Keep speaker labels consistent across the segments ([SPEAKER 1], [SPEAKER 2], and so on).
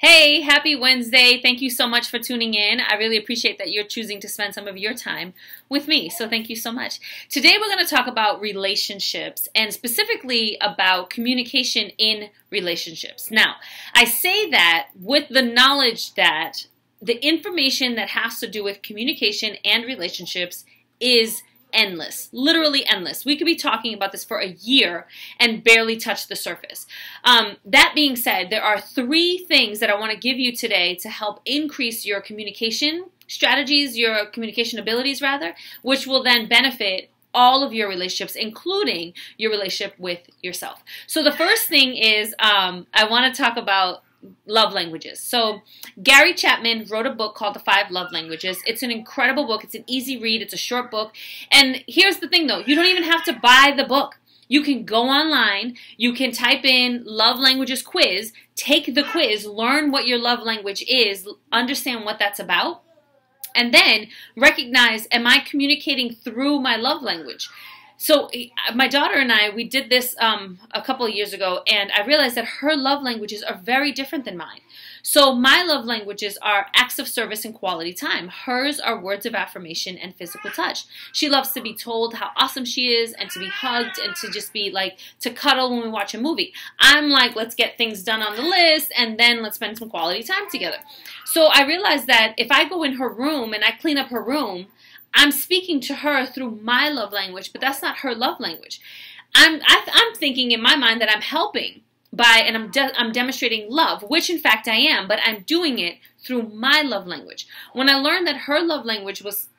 [SPEAKER 1] Hey, happy Wednesday. Thank you so much for tuning in. I really appreciate that you're choosing to spend some of your time with me. So thank you so much. Today we're going to talk about relationships and specifically about communication in relationships. Now, I say that with the knowledge that the information that has to do with communication and relationships is endless, literally endless. We could be talking about this for a year and barely touch the surface. That being said, there are three things that I want to give you today to help increase your communication strategies, your communication abilities rather, which will then benefit all of your relationships, including your relationship with yourself. So the first thing is I want to talk about love languages. So Gary Chapman wrote a book called The 5 Love Languages. It's an incredible book. It's an easy read. It's a short book. And here's the thing though, you don't even have to buy the book. You can go online, you can type in love languages quiz, take the quiz, learn what your love language is, understand what that's about, and then recognize, am I communicating through my love language? So my daughter and I, we did this a couple of years ago, and I realized that her love languages are very different than mine. So my love languages are acts of service and quality time. Hers are words of affirmation and physical touch. She loves to be told how awesome she is and to be hugged and to just be like, to cuddle when we watch a movie. I'm like, let's get things done on the list and then let's spend some quality time together. So I realized that if I go in her room and I clean up her room, I'm speaking to her through my love language, but that's not her love language. I'm thinking in my mind that I'm helping by, and I'm demonstrating love, which in fact I am, but I'm doing it through my love language. When I learned that her love language was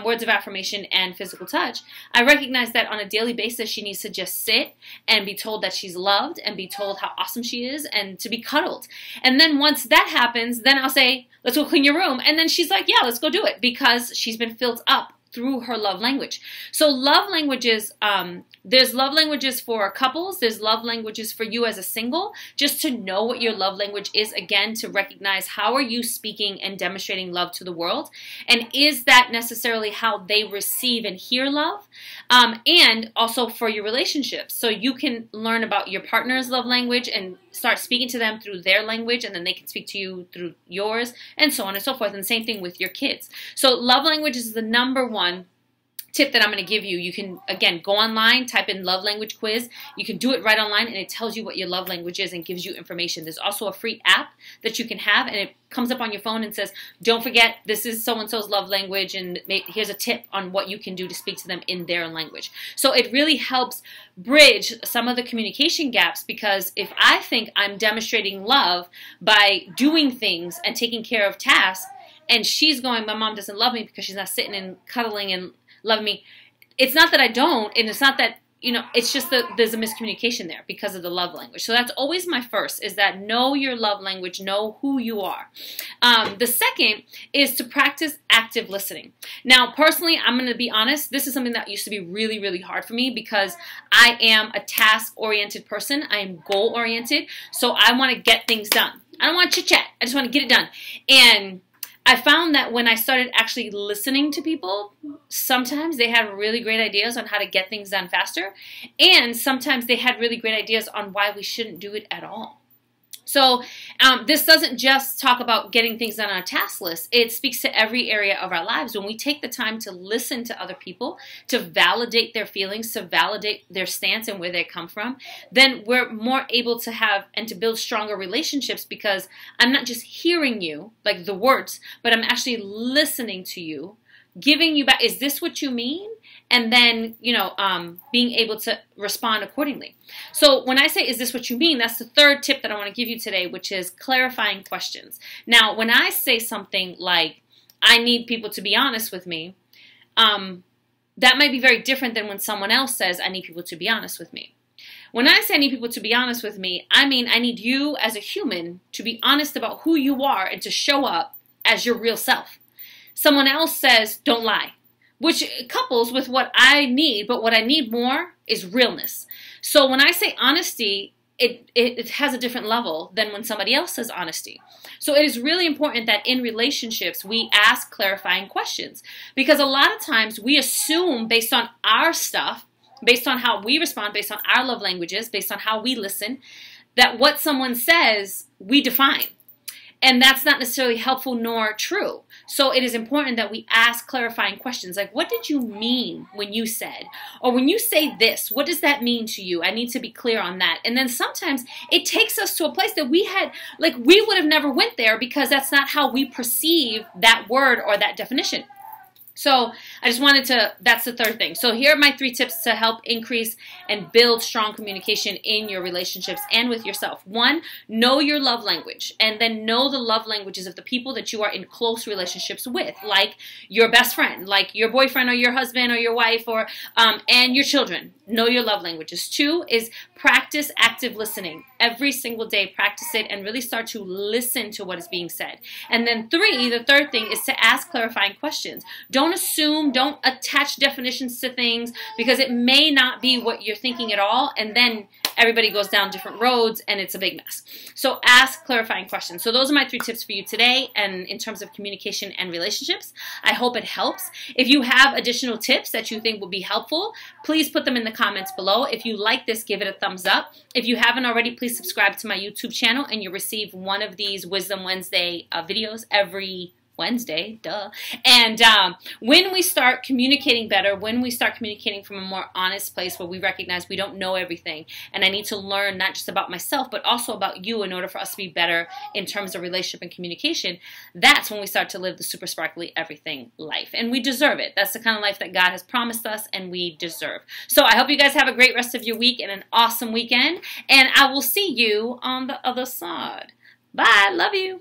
[SPEAKER 1] words of affirmation and physical touch, I recognize that on a daily basis she needs to just sit and be told that she's loved and be told how awesome she is and to be cuddled. And then once that happens, then I'll say, let's go clean your room. And then she's like, yeah, let's go do it, because she's been filled up through her love language. So love languages, there's love languages for couples, there's love languages for you as a single, just to know what your love language is, again, to recognize how are you speaking and demonstrating love to the world, and is that necessarily how they receive and hear love, and also for your relationships. So you can learn about your partner's love language and start speaking to them through their language, and then they can speak to you through yours, and so on and so forth. And same thing with your kids. So love language is the number one tip that I'm going to give you. You can, again, go online, type in love language quiz. You can do it right online, and it tells you what your love language is and gives you information. There's also a free app that you can have, and it comes up on your phone and says, don't forget, this is so-and-so's love language, and here's a tip on what you can do to speak to them in their language. So it really helps bridge some of the communication gaps, because if I think I'm demonstrating love by doing things and taking care of tasks, and she's going, my mom doesn't love me because she's not sitting and cuddling and loving me. It's not that I don't, and it's not that, it's just that there's a miscommunication there because of the love language. So that's always my first, is that know your love language, know who you are. The second is to practice active listening. Now, personally, I'm going to be honest, this is something that used to be really, really hard for me because I am a task-oriented person. I am goal-oriented, so I want to get things done. I don't want to chit-chat. I just want to get it done. And I found that when I started actually listening to people, sometimes they had really great ideas on how to get things done faster, and sometimes they had really great ideas on why we shouldn't do it at all. So this doesn't just talk about getting things done on a task list. It speaks to every area of our lives. When we take the time to listen to other people, to validate their feelings, to validate their stance and where they come from, then we're more able to have and to build stronger relationships, because I'm not just hearing you, like the words, but I'm actually listening to you, giving you back, is this what you mean? And then, being able to respond accordingly. So when I say, is this what you mean? That's the third tip that I want to give you today, which is clarifying questions. Now, when I say something like, I need people to be honest with me, that might be very different than when someone else says, I need people to be honest with me. When I say I need people to be honest with me, I mean I need you as a human to be honest about who you are and to show up as your real self. Someone else says, don't lie, which couples with what I need, but what I need more is realness. So when I say honesty, it has a different level than when somebody else says honesty. So it is really important that in relationships we ask clarifying questions, because a lot of times we assume based on our stuff, based on how we respond, based on our love languages, based on how we listen, that what someone says we define. And that's not necessarily helpful nor true. So it is important that we ask clarifying questions like, what did you mean when you said? Or when you say this, what does that mean to you? I need to be clear on that. And then sometimes it takes us to a place that we would have never went there because that's not how we perceive that word or that definition. So I just wanted to, that's the third thing. So here are my 3 tips to help increase and build strong communication in your relationships and with yourself. 1, know your love language, and then know the love languages of the people that you are in close relationships with, like your best friend, like your boyfriend or your husband or your wife, or and your children. Know your love languages. 2 is practice active listening. Every single day, practice it and really start to listen to what is being said. And then 3, the third thing is to ask clarifying questions. Don't assume, don't attach definitions to things because it may not be what you're thinking at all, and then everybody goes down different roads and it's a big mess. So ask clarifying questions. So those are my 3 tips for you today, and in terms of communication and relationships. I hope it helps. If you have additional tips that you think will be helpful, please put them in the comments below. If you like this, give it a thumbs up. If you haven't already, please subscribe to my YouTube channel and you'll receive one of these Wisdom Wednesday videos every Wednesday, duh. And when we start communicating better, when we start communicating from a more honest place where we recognize we don't know everything, and I need to learn not just about myself, but also about you in order for us to be better in terms of relationship and communication, that's when we start to live the super sparkly everything life. And we deserve it. That's the kind of life that God has promised us and we deserve. So I hope you guys have a great rest of your week and an awesome weekend. And I will see you on the other side. Bye. Love you.